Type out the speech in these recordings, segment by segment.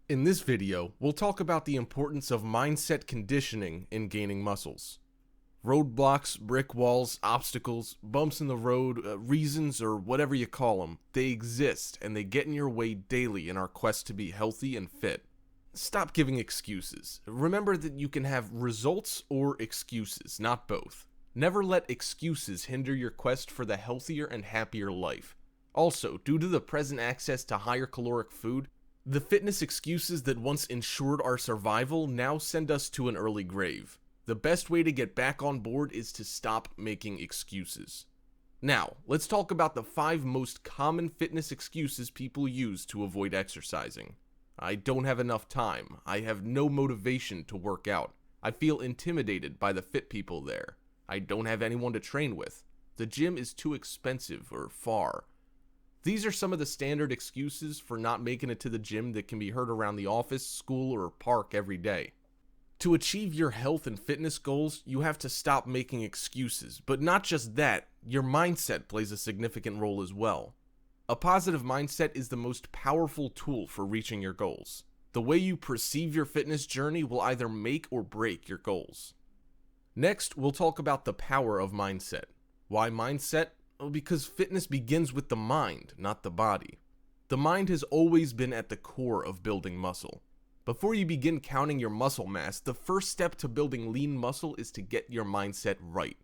In this video, we'll talk about the importance of mindset conditioning in gaining muscles. Roadblocks, brick walls, obstacles, bumps in the road, reasons, or whatever you call them, they exist and they get in your way daily in our quest to be healthy and fit. Stop giving excuses. Remember that you can have results or excuses, not both. Never let excuses hinder your quest for the healthier and happier life. Also, due to the present access to higher caloric food, the fitness excuses that once ensured our survival now send us to an early grave. The best way to get back on board is to stop making excuses. Now, let's talk about the 5 most common fitness excuses people use to avoid exercising. I don't have enough time. I have no motivation to work out. I feel intimidated by the fit people there. I don't have anyone to train with. The gym is too expensive or far. These are some of the standard excuses for not making it to the gym that can be heard around the office, school, or park every day. To achieve your health and fitness goals, you have to stop making excuses, but not just that, your mindset plays a significant role as well. A positive mindset is the most powerful tool for reaching your goals. The way you perceive your fitness journey will either make or break your goals. Next, we'll talk about the power of mindset. Why mindset? Well, because fitness begins with the mind, not the body. The mind has always been at the core of building muscle. Before you begin counting your muscle mass, the first step to building lean muscle is to get your mindset right.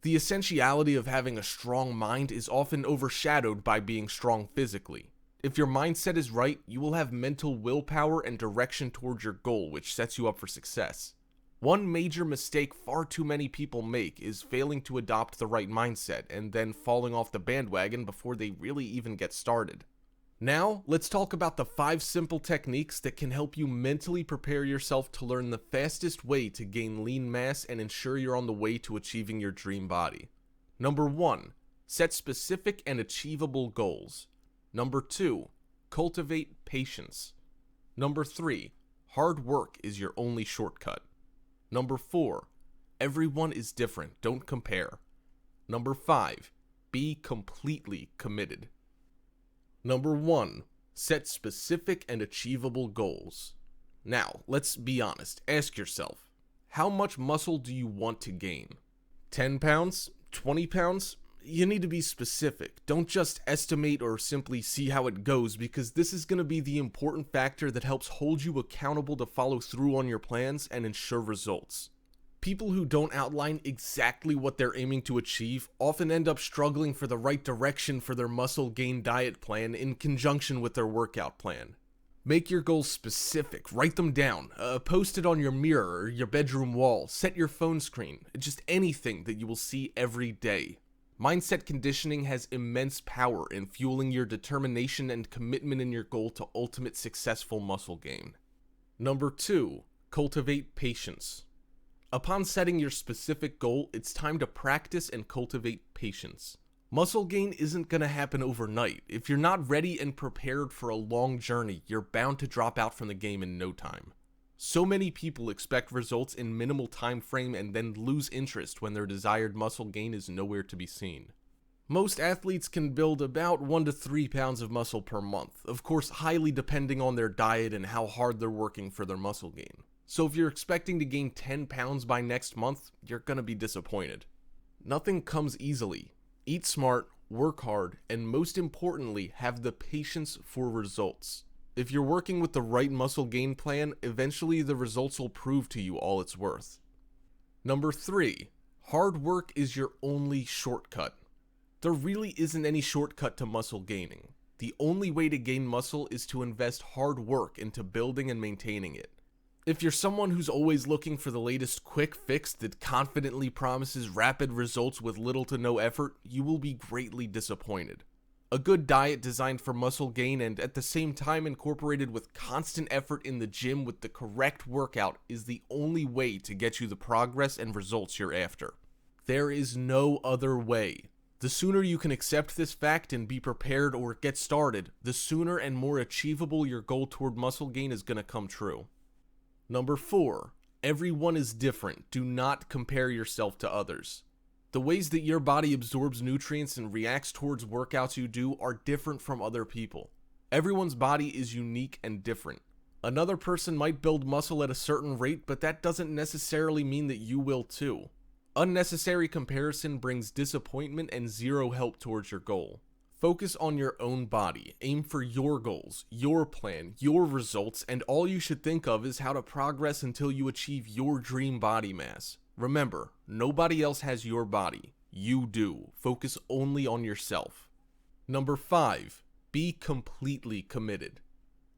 The essentiality of having a strong mind is often overshadowed by being strong physically. If your mindset is right, you will have mental willpower and direction towards your goal, which sets you up for success. One major mistake far too many people make is failing to adopt the right mindset and then falling off the bandwagon before they really even get started. Now, let's talk about the 5 simple techniques that can help you mentally prepare yourself to learn the fastest way to gain lean mass and ensure you're on the way to achieving your dream body. Number 1, set specific and achievable goals. Number 2, cultivate patience. Number 3, hard work is your only shortcut. Number 4, everyone is different, don't compare. Number 5, be completely committed. Number 1, set specific and achievable goals. Now, let's be honest, ask yourself, how much muscle do you want to gain? 10 pounds? 20 pounds? You need to be specific. Don't just estimate or simply see how it goes, because this is going to be the important factor that helps hold you accountable to follow through on your plans and ensure results. People who don't outline exactly what they're aiming to achieve often end up struggling for the right direction for their muscle gain diet plan in conjunction with their workout plan. Make your goals specific, write them down, post it on your mirror or your bedroom wall, set your phone screen, just anything that you will see every day. Mindset conditioning has immense power in fueling your determination and commitment in your goal to ultimate successful muscle gain. Number 2, cultivate patience. Upon setting your specific goal, it's time to practice and cultivate patience. Muscle gain isn't going to happen overnight. If you're not ready and prepared for a long journey, you're bound to drop out from the game in no time. So many people expect results in minimal time frame and then lose interest when their desired muscle gain is nowhere to be seen. Most athletes can build about 1 to 3 pounds of muscle per month, of course highly depending on their diet and how hard they're working for their muscle gain. So if you're expecting to gain 10 pounds by next month, you're gonna be disappointed. Nothing comes easily. Eat smart, work hard, and most importantly, have the patience for results. If you're working with the right muscle gain plan, eventually the results will prove to you all it's worth. Number 3, hard work is your only shortcut. There really isn't any shortcut to muscle gaining. The only way to gain muscle is to invest hard work into building and maintaining it. If you're someone who's always looking for the latest quick fix that confidently promises rapid results with little to no effort, you will be greatly disappointed. A good diet designed for muscle gain and at the same time incorporated with constant effort in the gym with the correct workout is the only way to get you the progress and results you're after. There is no other way. The sooner you can accept this fact and be prepared or get started, the sooner and more achievable your goal toward muscle gain is going to come true. Number 4, everyone is different. Do not compare yourself to others. The ways that your body absorbs nutrients and reacts towards workouts you do are different from other people. Everyone's body is unique and different. Another person might build muscle at a certain rate, but that doesn't necessarily mean that you will too. Unnecessary comparison brings disappointment and zero help towards your goal. Focus on your own body, aim for your goals, your plan, your results, and all you should think of is how to progress until you achieve your dream body mass. Remember, nobody else has your body. You do. Focus only on yourself. Number 5. Be completely committed.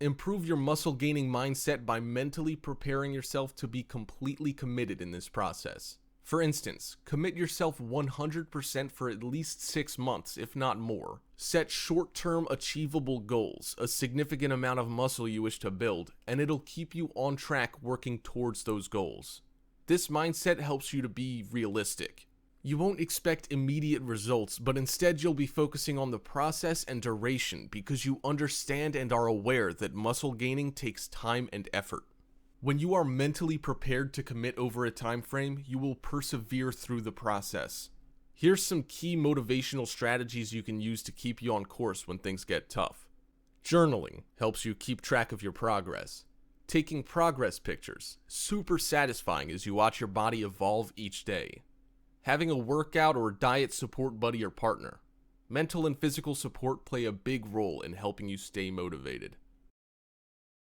Improve your muscle gaining mindset by mentally preparing yourself to be completely committed in this process. For instance, commit yourself 100% for at least 6 months, if not more. Set short-term achievable goals, a significant amount of muscle you wish to build, and it'll keep you on track working towards those goals. This mindset helps you to be realistic. You won't expect immediate results, but instead you'll be focusing on the process and duration because you understand and are aware that muscle gaining takes time and effort. When you are mentally prepared to commit over a time frame, you will persevere through the process. Here's some key motivational strategies you can use to keep you on course when things get tough. Journaling helps you keep track of your progress. Taking progress pictures, super satisfying as you watch your body evolve each day. Having a workout or diet support buddy or partner. Mental and physical support play a big role in helping you stay motivated.